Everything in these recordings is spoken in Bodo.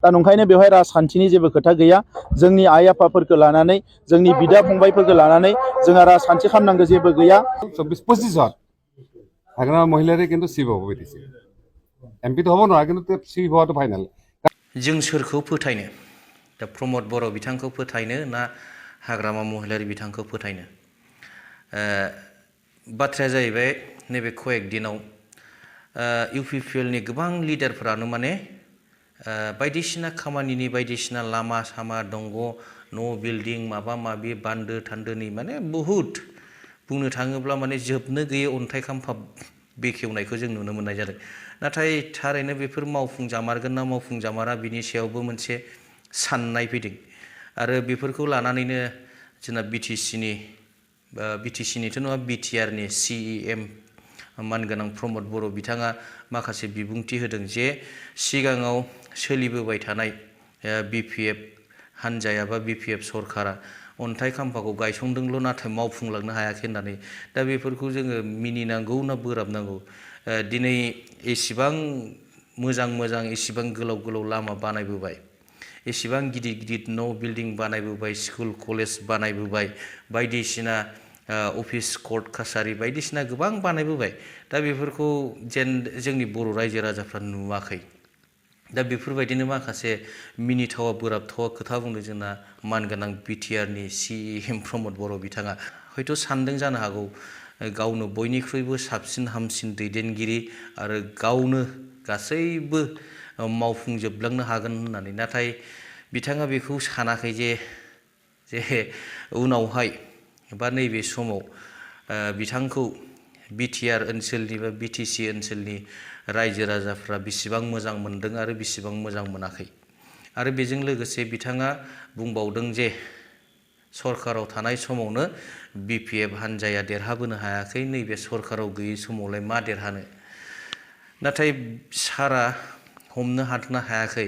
दा नंखायनो बेवहाय राजखान्थिनि जेबो खोथा गैया जोंनि आइ आफाफोरखौ लानानै जोंनि बिदा फंबायफोरखौ लानानै जोंहा राजखान्थि खालामनांगौ जेबो गैया 24-25 हाग्रामा महिलारि किन्तु सिभ হ'ব बिदिसो एमपि तो हबो नङा किन्तु सिभ हवाটো फाइनाल जों सोरखौ फोथायनो दा प्रमद बर' बिथांखौ फोथायनो ना हाग्रामा महिलारि बिथांखौ फोथायनो बाथ्राया जाहैबाय नैबे कयेक दिनाव इउपिपिएलनि गोबां लिडारफोरानो माने बायदिसिना खामानिनि बायदिसिना लामा सामा दंग' न' बिल्डिं माबा माबि बान्दो थान्दोनि माने बहुद बुंनो थाङोब्ला माने जोबनो गैयै अन्थाइ खाम्फा बेखेवनायखौ जों नुनो मोननाय जादों नाथाय थारैनो बेफोर मावफुंजामारगोन ना मावफुंजामारा बिनि सायावबो मोनसे साननाय फैदों आरो बेफोरखौ लानानैनो जोंना बिटिसिनिथ' नङा बिटिआरनि सिएम मानगोनां प्रमद बर' बिथाङा माखासे बिबुंथि होदों जे सिगाङाव सोलिबोबाय थानाय बिपिएफ हानजाया बा बिपिएफ सरकारा अन्थाइ खाम्फाखौ गायसनदोंल' नाथाय मावफुंलांनो हायाखै होननानै दा बेफोरखौ जोङो मिनिनांगौ ना बोराबनांगौ दिनै एसेबां मोजां एसेबां गोलाव लामा बानायबोबाय एसेबां गिदिर न' बिल्डिं बानायबोबाय स्कुल कलेज बानायबोबाय बायदिसिना अफिस कर्ट कासारि बायदिसिना गोबां बानायबोबाय दा बेफोरखौ जेन जोंनि बर' रायजो राजाफ्रा नुवाखै दा बेफोरबायदिनो माखासे मिनिथावा बोराबथावा खोथा बुंदों जोंना मानगोनां बिटिआरनि सिएम प्रमद बर' बिथाङा हयथ' सानदों जानो हागौ गावनो बयनिख्रुइबो साबसिन हामसिन दैदेनगिरि आरो गावनो गासैबो मावफुंजोबलांनो हागोन होननानै नाथाय बिथाङा बेखौ सानाखै जे उनावहाय बा नैबे समाव बिथांखौ बिटिआर ओनसोलनि बा बिटिसि ओनसोलनि रायजो राजाफ्रा बेसेबां मोजां मोनदों आरो बेसेबां मोजां मोनाखै आरो बेजों लोगोसे बिथाङा बुंबावदों जे सरकाराव थानाय समावनो बिपिएफ हानजाया देरहाबोनो हायाखै नैबे सरकाराव गैयै समावलाय मा देरहानो नाथाय सारा हमनो हानो हायाखै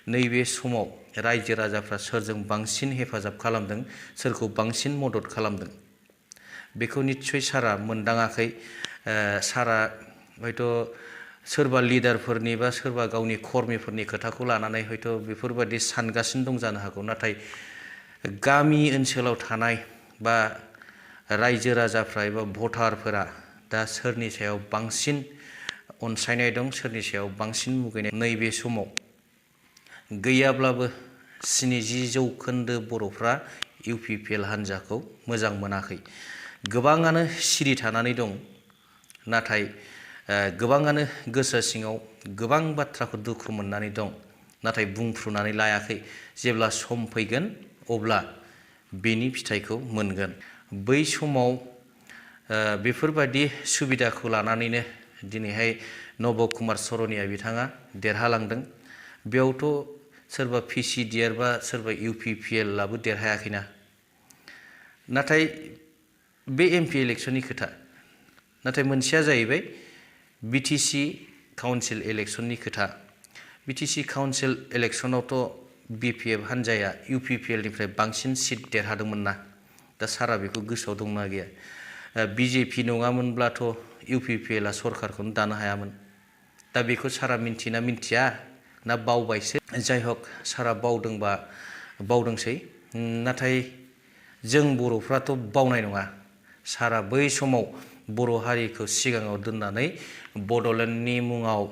नैबे समाव रायजो राजाफ्रा सोरजों बांसिन हेफाजाब खालामदों सोरखौ बांसिन मदद खालामदों बेखौ निस्सय सारा मोनदाङाखै सारा हयथ' सोरबा लिडारफोरनि बा सोरबा गावनि कर्मिफोरनि खोथाखौ लानानै हयथ' बेफोरबायदि सानगासिनो दं जानो हागौ नाथाय गामि ओनसोलाव थानाय बा रायजो राजाफ्रा एबा भटारफोरा दा सोरनि सायाव बांसिन अनसायनाय दं सोरनि सायाव बांसिन मुगैनाय नैबे समाव गैयाब्लाबो 70% बर'फ्रा इउपिपिएल हानजाखौ मोजां मोनाखै गोबाङानो सिरि थानानै दं नाथाय गोबाङानो गोसो सिङाव गोबां बाथ्राखौ दुखु मोननानै दं नाथाय बुंफ्रुनानै लायाखै जेब्ला सम फैगोन अब्ला बेनि फिथाइखौ मोनगोन बै समाव बेफोरबायदि सुबिदाखौ लानानैनो दिनैहाय नब कुमार सरनिया बिथाङा देरहालांदों बेयावथ' सोरबा पिसिडिआर बा सोरबा इउपिपिएलआबो देरहायाखैना नाथाय बे एमपि इलेक्सननि खोथा नाथाय मोनसेया जाहैबाय बिटिसि काउन्सिल इलेक्सननि खोथा बिटिसि काउन्सिल इलेक्सनावथ' बिपिएफ हानजाया इउपिपिएलनिफ्राय बांसिन सिट देरहादोंमोन ना दा सारा बेखौ गोसोआव दंना गैया बिजेपि नङामोनब्लाथ' इउपिपिएलआ सरकारखौनो दानो हायामोन दा बेखौ सारा मिन्थिना मिन्थिया ना बावबायसो जाय हक सारा बावदोंबा बावदोंसै नाथाय जों बर'फ्राथ' बावनाय नङा सारा बै समाव बर' हारिखौ सिगाङाव दोननानै बड'लेण्डनि मुङाव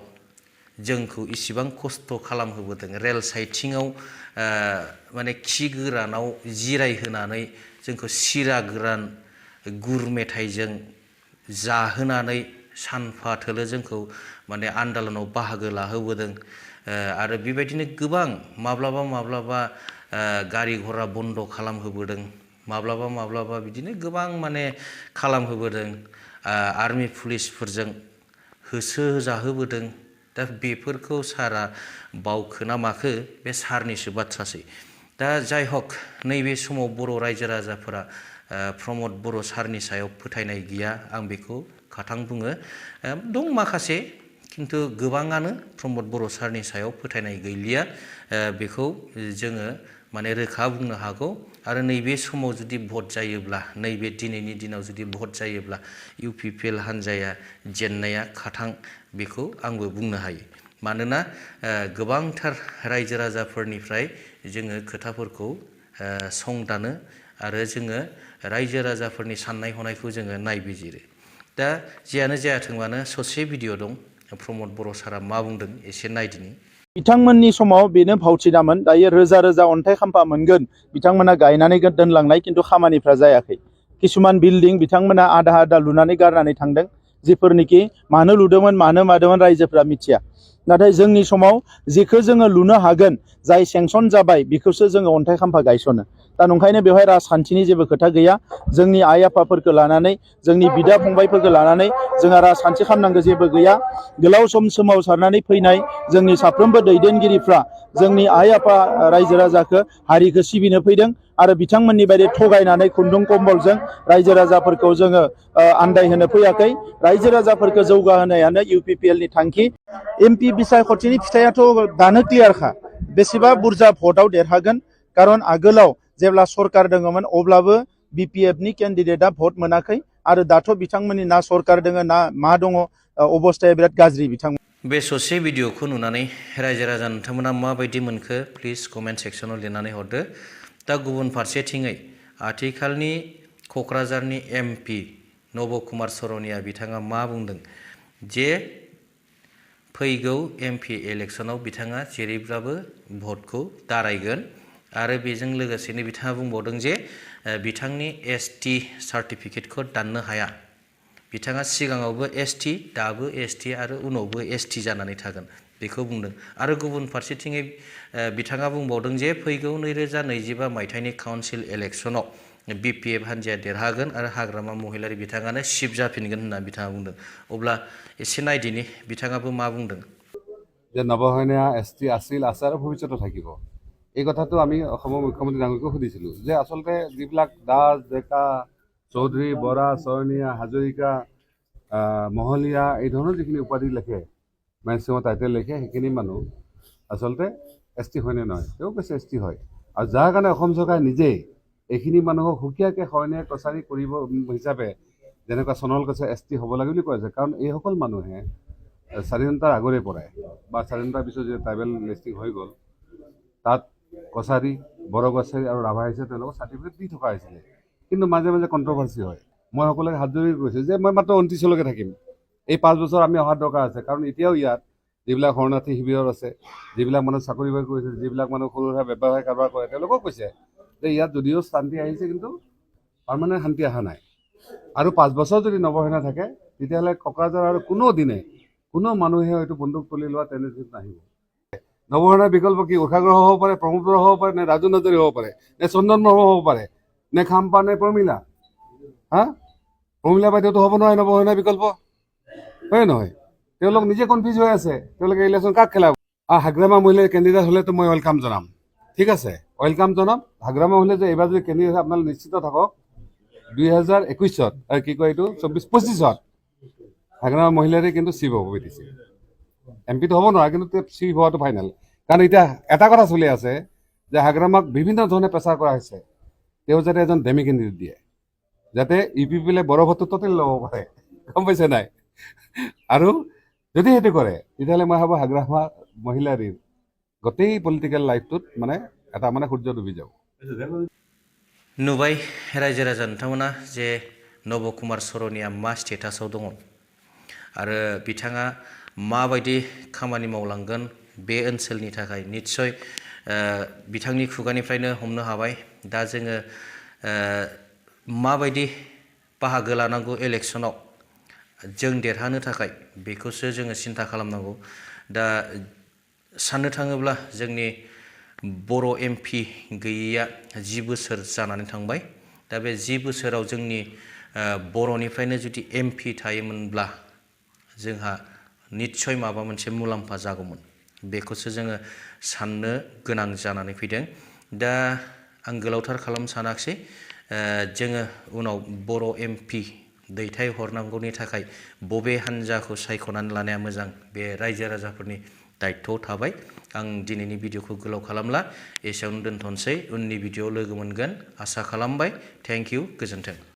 जोंखौ इसिबां खस्थ' खालामहोबोदों रेल साइथिङाव माने खि गोरानाव जिरायहोनानै जोंखौ सिरा गोरान गुर मेथाइजों जाहोनानै सानफा थोलो जोंखौ माने आन्दालनाव बाहागो लाहोबोदों आरो बेबायदिनो गोबां माब्लाबा गारि घरा बन्द' खालामहोबोदों माब्लाबा बिदिनो गोबां माने खालामहोबोदों आर्मि पुलिसफोरजों होसोजाहोबोदों दा बेफोरखौ सारा बावखोना माखो बे सारनिसो बाथ्रासै दा जाय हक नैबे समाव बर' रायजो राजाफोरा प्रमद बर' सारनि सायाव फोथायनाय गैया आं बेखौ खाथां बुङो दं माखासे किन्तु गोबाङानो प्रमद बर' सारनि सायाव फोथायनाय गैलिया बेखौ जोङो माने रोखा बुंनो हागौ आरो नैबे समाव जुदि भट जायोब्ला नैबे दिनैनि दिनाव जुदि भट जायोब्ला इउपिपिएल हानजाया जेननाया खाथां बेखौ आंबो बुंनो हायो मानोना गोबांथार रायजो राजाफोरनिफ्राय जोङो खोथाफोरखौ संदानो आरो जोङो रायजो राजाफोरनि साननाय हनायखौ जोङो नायबिजिरो। दा जियानो जायाथों मानो ससे भिडिअ दं, प्रमद बर' सारा मा बुंदों एसे नायदिनि। बिथांमोननि समाव बेनो भावथिनामोन। दायो रोजा रोजा अन्थाइ खाम्फा मोनगोन बिथांमोना गायनानै दोनलांनाय, खिन्थु खामानिफ्रा जायाखै। किसुमान बिल्डिं बिथांमोना आधा आधा लुनानै गारनानै थांदों, जिफोरनिखि मानो लुदोंमोन मानो मादोंमोन रायजोफ्रा मिथिया। नाथाय जोंनि समाव जेखौ जोङो लुनो हागोन, जाय सेंसन जाबाय बेखौसो जोङो अन्थाइ खाम्फा गायसनो। दा नंखायनो बेवहाय राजखान्थिनि जेबो खोथा गैया। जोंनि आइ आफाफोरखौ लानानै, जोंनि बिदा फंबायफोरखौ लानानै जोंहा राजखान्थि खालामनांगौ जेबो गैया। गोलाव सम सोमावसारनानै फैनाय जोंनि साफ्रोमबो दैदेनगिरिफ्रा जोंनि आइ आफा रायजो राजाखौ, हारिखौ सिबिनो फैदों आरो बिथांमोननि बायदि थगायनानै खुन्दुं कम्बलजों रायजो राजाफोरखौ जोङो आन्दायहोनो फैयाखै। रायजो राजाफोरखौ जौगाहोनायानो UPPL नि थांखि। MP बिसायख'थिनि फिथाइयाथ' दानो क्लियारखा, बेसेबा बुरजा भटआव देरहागोन। खारन आगोलाव जेब्ला सरकार दङमोन अब्लाबो BPF नि केन्डिडेटआ भट मोनाखै आरो दाथ' बिथांमोननि ना सरकार दङ ना मा दङ, अबस्थाया बिराद गाज्रि बिथांमोन। बे ससे भिडिअखौ नुनानै रायजो राजा नोंथांमोना माबायदि मोनखो प्लिज कमेन्ट सेक्सनाव लिरनानै हरदो। दा गुबुन फारसेथिङै आथिखालनि क'क्राझारनि MP नब कुमार सरनिया बिथाङा मा बुंदों जे फैगौ MP इलेक्सनाव बिथाङा जेरैब्लाबो भटखौ दारायगोन आरो बेजों लोगोसेनो बिथाङा बुंबावदों जे बिथांनि ST सार्टिफिकेटखौ दाननो हाया। बिथाङा सिगाङावबो ST, दाबो ST आरो उनावबो ST जानानै थागोन बेखौ बुंदों। आरो गुबुन फारसेथिङै बिथाङा बुंबावदों जे फैगौ 2025 मायथाइनि काउन्सिल इलेक्सनाव BPF हान्जाया देरहागोन आरो हाग्रामा महिलारि बिथाङानो चिफ जाफिनगोन होनना बिथाङा बुंदों। अब्ला एसे नायदिनि बिथाङाबो मा बुंदों। যে নৱসৈনীয়া ST আছিল, আছে আৰু ভৱিষ্যতে থাকিব। এই কথাটো আমি অসমৰ মুখ্যমন্ত্ৰী ডাঙৰীয়াকো সুধিছিলোঁ যে আচলতে যিবিলাক দাস, ডেকা, চৌধুৰী, বৰা, চৰণীয়া, হাজৰিকা, মহলীয়া এই ধৰণৰ যিখিনি উপাধি লিখে, মেক্সিমাম টাইটেল লিখে, সেইখিনি মানুহ আচলতে ST হয়নে নহয়? তেওঁ কৈছে ST হয়। আৰু যাৰ কাৰণে অসম চৰকাৰে নিজেই এইখিনি মানুহক সুকীয়াকৈ শয়নীয়া কছাৰী কৰিব হিচাপে যেনেকুৱা চনল কৈছে ST হ'ব লাগে বুলি কৈ আছে। কাৰণ এইসকল মানুহে স্বাধীনতাৰ আগৰে পৰাই বা স্বাধীনতাৰ পিছত যে ট্ৰাইবেল লিষ্টিং হৈ গ'ল, তাত কছাৰী, বড়ো কছাৰী আৰু ৰাভা হিচাপে তেওঁলোকক চাৰ্টিফিকেট দি থকা হৈছিলে। কিন্তু মাজে মাজে কণ্ট্ৰভাৰ্চি হয়। মই সকলোকে হাত জোৰি কৈছোঁ যে মই মাত্ৰ 29লৈকে থাকিম। এই 5 বছৰ আমি অহাৰ দৰকাৰ আছে। কাৰণ এতিয়াও ইয়াত যিবিলাক শৰণাৰ্থী শিবিৰত আছে, যিবিলাক মানুহ চাকৰি বাকৰি কৰিছে, যিবিলাক মানুহ সৰু সুৰা ব্যৱসায় কাৰবাৰ কৰে, তেওঁলোকক কৈছে যে ইয়াত যদিও শান্তি আহিছে কিন্তু পাৰ্মানেণ্ট শান্তি অহা নাই। আৰু 5 বছৰ যদি নৱসেনা থাকে তেতিয়াহ'লে কোকৰাঝাৰ আৰু কোনো মানুহে হয়তো বন্দুক তুলি লোৱা টেণ্ডেঞ্চি নাহিব। নৱসেনাৰ বিকল্প কি? উষাগ্ৰহ হ'ব পাৰে, প্ৰমোদ হ'ব পাৰে, নে ৰাজু নাৰ্জাৰী হ'ব পাৰে, নে চন্দন ব্ৰহ্ম হ'ব পাৰে, নে খাম্পা, নে প্ৰমীলা। প্ৰমীলা বাইদেউতো হ'ব নহয় নৱসেনাৰ বিকল্প, হয় নহয়? তেওঁলোক নিজে কনফিউজ হৈ আছে। তেওঁলোকে ইলেকশ্যন কাক খেলাব? হাগ্ৰামা মহিলাৰ কেণ্ডিডেট হ'লেতো মই ৱেলকাম জনাম, ঠিক আছে, ৱেলকাম জনাম। হাগ্ৰামা মহিলা যে এইবাৰ যদি কেণ্ডিডেট হয় আপোনালোকে নিশ্চিত থাকক 2021-ত কি কয় এইটো 24-25-ত হাগ্ৰামা মহিলাৰে কিন্তু চিফ হ'ব BTC। MP তো হ'ব নোৱাৰে, কিন্তু চিফ হোৱাটো ফাইনেল। কাৰণ এতিয়া এটা কথা চলি আছে যে হাগ্ৰামাক বিভিন্ন ধৰণে প্ৰেচাৰ কৰা হৈছে, তেওঁ যাতে এজন ডেমি কেণ্ডিডেট দিয়ে, যাতে UPPL বড়ো ভোটটো টোটেল ল'ব পাৰে, গম পাইছে নাই? আৰু যদি সেইটো কৰে তেতিয়াহ'লে মই ভাবোঁ হাগ্ৰামা মহিলাৰীৰ গোটেই পলিটিকেল লাইফটোত মানে এটা সূৰ্য ডুবি যাব। नुबाय रायजो राजा नोंथांमोना जे नब कुमार सरनिया मा स्टेटासाव दङ आरो बिथाङा माबायदि खामानि मावलांगोन बे ओनसोलनि थाखाय निस्सय बिथांनि खुगानिफ्रायनो हमनो हाबाय। दा जोङो माबायदि बाहागो लानांगौ इलेक्सनाव जों देरहानो थाखाय बेखौसो जोङो सिन्था खालामनांगौ। दा साननो थाङोब्ला जोंनि बर' MP गैयैया 10 बोसोर जानानै थांबाय। दा बे 10 बोसोराव जोंनि बर'निफ्रायनो जुदि MP थायोमोनब्ला जोंहा निस्सय माबा मोनसे मुलाम्फा जागौमोन, बेखौसो जोङो साननो गोनां जानानै फैदों। दा आं गोलावथार खालामनो सानाखिसै, जोङो उनाव बर' MP दैथाय हरनांगौनि थाखाय बबे हान्जाखौ सायख'नानै लानाया मोजां बे रायजो राजाफोरनि दायित्वआव थाबाय। आं दिनैनि भिडिअखौ गोलाव खालामला, एसेयावनो दोनथ'नोसै। उननि भिडिअआव लोगो मोनगोन आसा खालामबाय। थेंक इउ, गोजोन्थों।